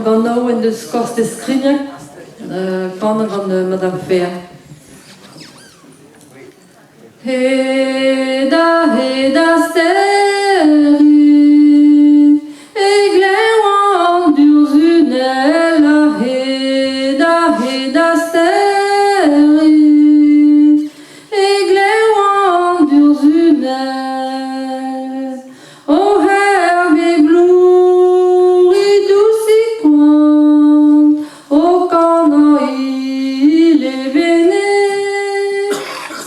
gaan nou in de kosten screening kan van Madame Fair. Heda steri, eglewan durzunella. Heda steri, eglewan durzunella. O herve glory douce coin, o cana il est véné.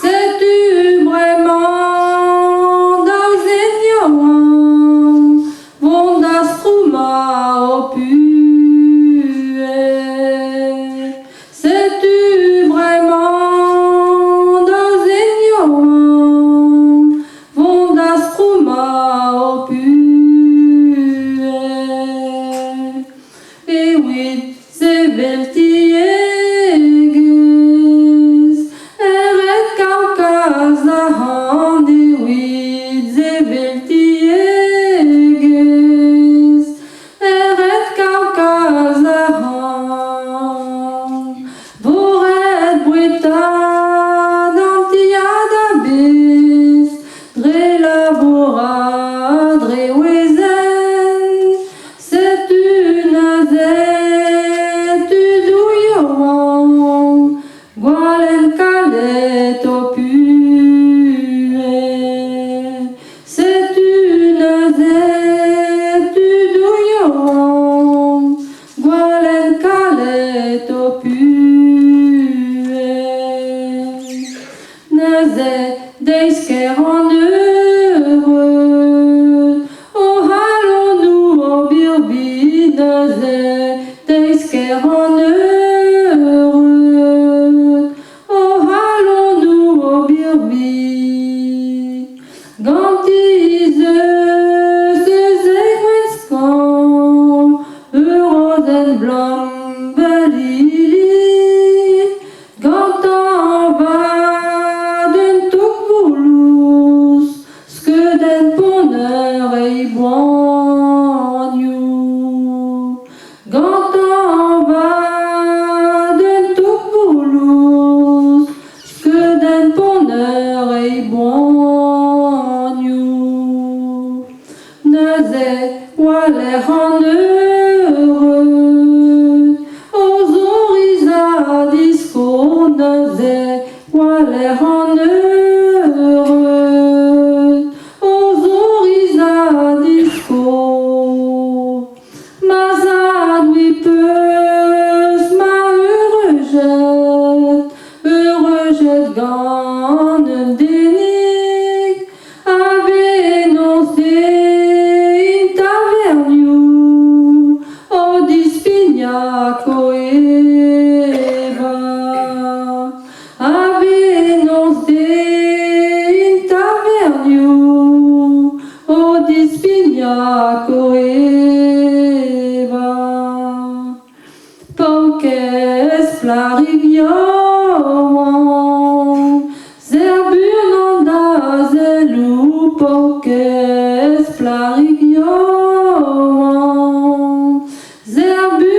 Sais-tu vraiment d'Auseniawan, vondastruma opue? Sais-tu vraiment d'Auseniawan, vondastruma opue? Et oui, c'est beltieges, eret Kaukasahan. Et oui, c'est beltieges, eret Kaukasahan. Voret brutan antiadabis, dre labora, dre wezen. C'est une azette douillant, gwalen kalet opue. C'est une azette douillant, gwalen kalet opue. Nazet deisker en heureux, oh allons-nous en birbi. Nazet deisker en heureux, oh allons-nous en birbi. Gantiseuse zegwenskan, euroden blanc belili. Gantan va den tukbulus, skeden ponner ei boanju. Gantan va den tukbulus, skeden ponner ei boanju. Nazet waler en heureux, aux orizas disco. Nazet waler en heureux, aux orizas disco. Mazad oui peus, ma heureux jet ganem denig, ave noncé in taverniu, o dispignaco eva. Ave noncé in taverniu, o dispignaco eva. Pauques flarigioan, zerbunanda zelu. Pauques flarigioan, zerbunanda